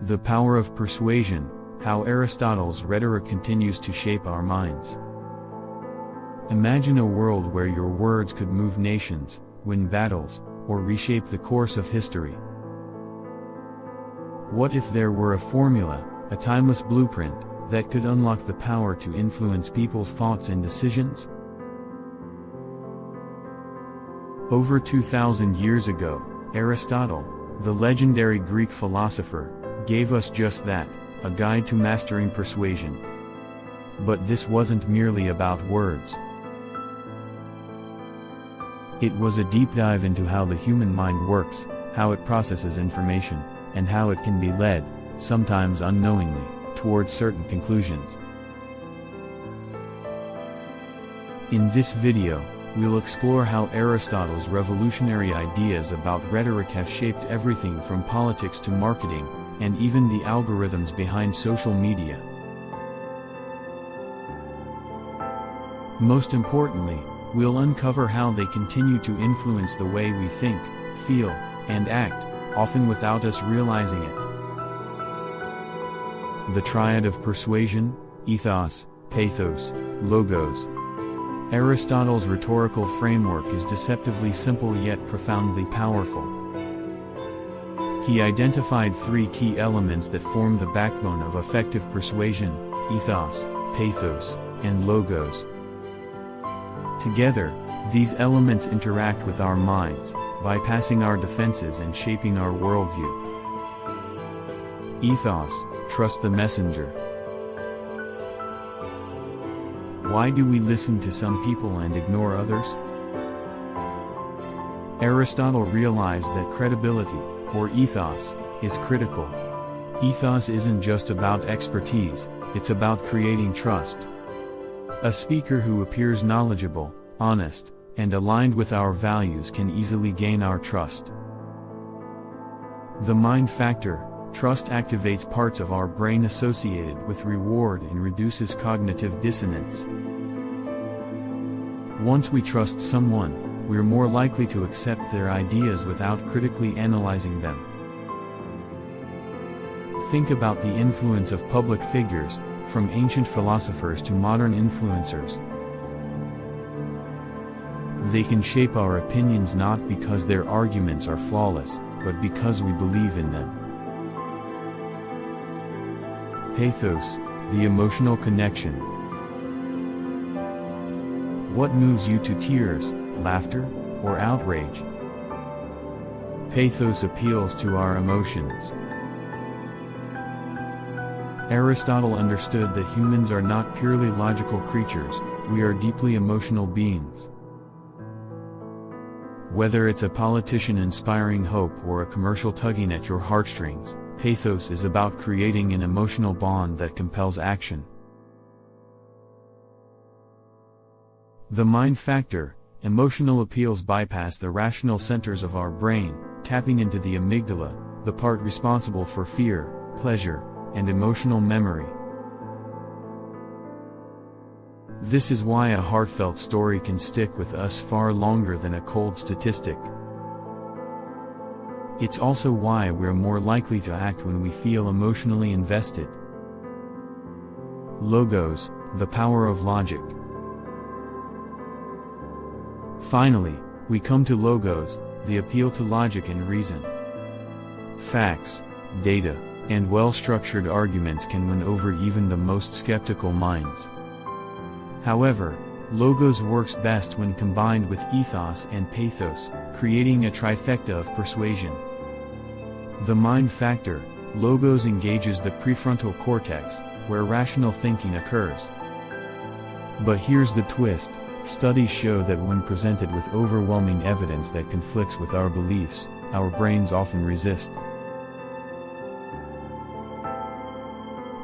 The power of persuasion, how Aristotle's rhetoric continues to shape our minds. Imagine a world where your words could move nations, win battles, or reshape the course of history. What if there were a formula, a timeless blueprint, that could unlock the power to influence people's thoughts and decisions? Over 2,000 years ago, Aristotle, the legendary Greek philosopher, gave us just that, a guide to mastering persuasion. But this wasn't merely about words. It was a deep dive into how the human mind works, how it processes information, and how it can be led, sometimes unknowingly, towards certain conclusions. In this video, we'll explore how Aristotle's revolutionary ideas about rhetoric have shaped everything from politics to marketing, and even the algorithms behind social media. Most importantly, we'll uncover how they continue to influence the way we think, feel, and act, often without us realizing it. The triad of persuasion, ethos, pathos, logos. Aristotle's rhetorical framework is deceptively simple yet profoundly powerful. He identified three key elements that form the backbone of effective persuasion: ethos, pathos, and logos. Together, these elements interact with our minds, bypassing our defenses and shaping our worldview. Ethos, trust the messenger. Why do we listen to some people and ignore others? Aristotle realized that credibility, or ethos, is critical. Ethos isn't just about expertise, it's about creating trust. A speaker who appears knowledgeable, honest, and aligned with our values can easily gain our trust. The mind factor, trust, activates parts of our brain associated with reward and reduces cognitive dissonance. Once we trust someone, we're more likely to accept their ideas without critically analyzing them. Think about the influence of public figures, from ancient philosophers to modern influencers. They can shape our opinions not because their arguments are flawless, but because we believe in them. Pathos, the emotional connection. What moves you to tears, laughter, or outrage? Pathos appeals to our emotions. Aristotle understood that humans are not purely logical creatures, we are deeply emotional beings. Whether it's a politician inspiring hope or a commercial tugging at your heartstrings, pathos is about creating an emotional bond that compels action. The mind factor, emotional appeals bypass the rational centers of our brain, tapping into the amygdala, the part responsible for fear, pleasure, and emotional memory. This is why a heartfelt story can stick with us far longer than a cold statistic. It's also why we're more likely to act when we feel emotionally invested. Logos, the power of logic. Finally, we come to logos, the appeal to logic and reason. Facts, data, and well-structured arguments can win over even the most skeptical minds. However, logos works best when combined with ethos and pathos, creating a trifecta of persuasion. The mind factor, logos, engages the prefrontal cortex, where rational thinking occurs. But here's the twist. Studies show that when presented with overwhelming evidence that conflicts with our beliefs, our brains often resist.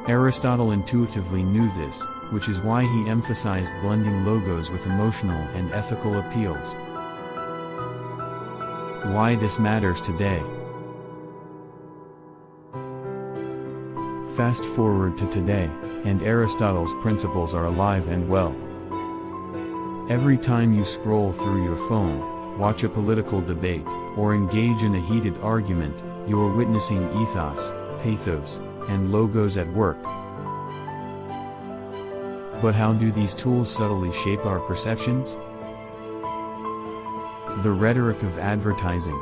Aristotle intuitively knew this, which is why he emphasized blending logos with emotional and ethical appeals. Why this matters today. Fast forward to today, and Aristotle's principles are alive and well. Every time you scroll through your phone, watch a political debate, or engage in a heated argument, you're witnessing ethos, pathos, and logos at work. But how do these tools subtly shape our perceptions? The rhetoric of advertising.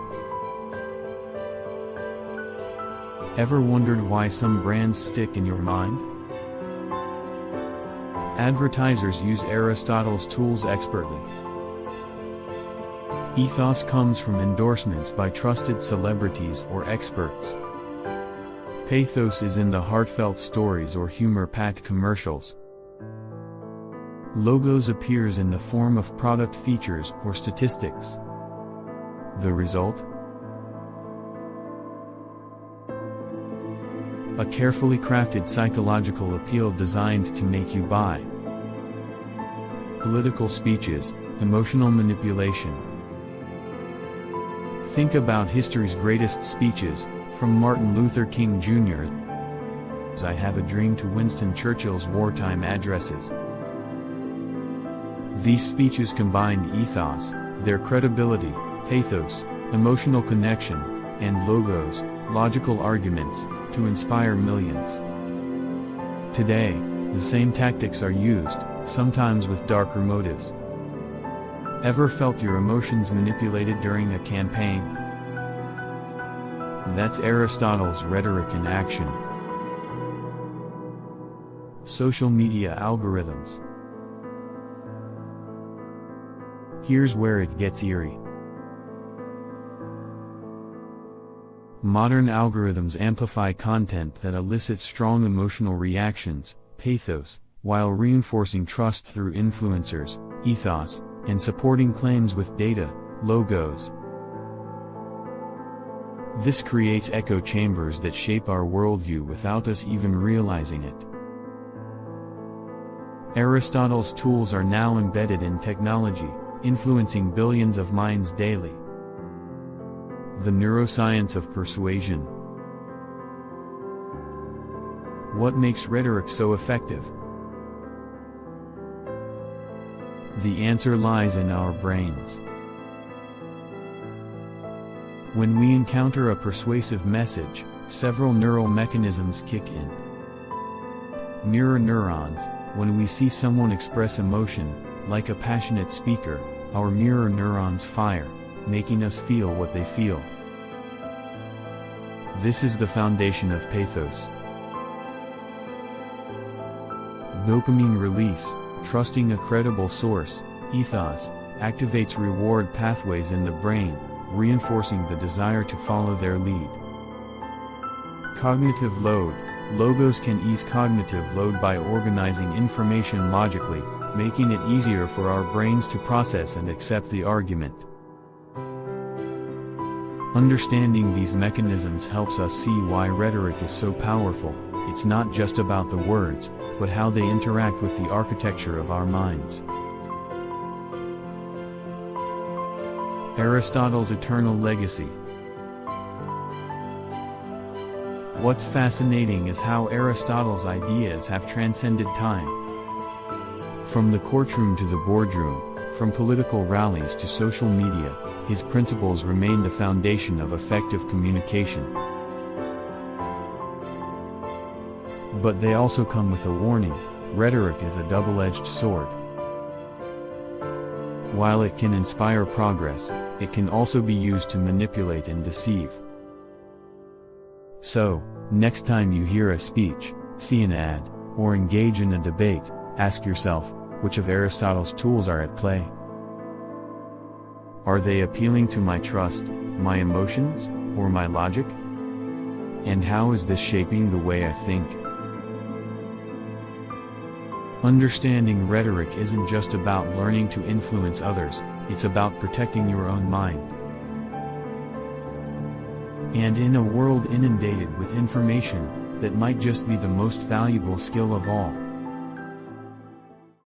Ever wondered why some brands stick in your mind? Advertisers use Aristotle's tools expertly. Ethos comes from endorsements by trusted celebrities or experts. Pathos is in the heartfelt stories or humor-packed commercials. Logos appears in the form of product features or statistics. The result? A carefully crafted psychological appeal designed to make you buy. Political speeches, emotional manipulation. Think about history's greatest speeches, from Martin Luther King Jr.'s "I Have a Dream" to Winston Churchill's wartime addresses. These speeches combined ethos, their credibility, pathos, emotional connection, and logos, logical arguments, to inspire millions. Today, the same tactics are used, sometimes with darker motives. Ever felt your emotions manipulated during a campaign? That's Aristotle's rhetoric in action. Social media algorithms. Here's where it gets eerie. Modern algorithms amplify content that elicits strong emotional reactions, pathos, while reinforcing trust through influencers, ethos, and supporting claims with data, logos. This creates echo chambers that shape our worldview without us even realizing it. Aristotle's tools are now embedded in technology, influencing billions of minds daily. The neuroscience of persuasion. What makes rhetoric so effective? The answer lies in our brains. When we encounter a persuasive message, several neural mechanisms kick in. Mirror neurons. When we see someone express emotion, like a passionate speaker, our mirror neurons fire, making us feel what they feel. This is the foundation of pathos. Dopamine release. Trusting a credible source, ethos, activates reward pathways in the brain, reinforcing the desire to follow their lead. Cognitive load. Logos can ease cognitive load by organizing information logically, making it easier for our brains to process and accept the argument. Understanding these mechanisms helps us see why rhetoric is so powerful. It's not just about the words, but how they interact with the architecture of our minds. Aristotle's eternal legacy. What's fascinating is how Aristotle's ideas have transcended time. From the courtroom to the boardroom, from political rallies to social media, his principles remain the foundation of effective communication. But they also come with a warning: rhetoric is a double-edged sword. While it can inspire progress, it can also be used to manipulate and deceive. So, next time you hear a speech, see an ad, or engage in a debate, ask yourself, which of Aristotle's tools are at play? Are they appealing to my trust, my emotions, or my logic? And how is this shaping the way I think? Understanding rhetoric isn't just about learning to influence others, it's about protecting your own mind. And in a world inundated with information, that might just be the most valuable skill of all.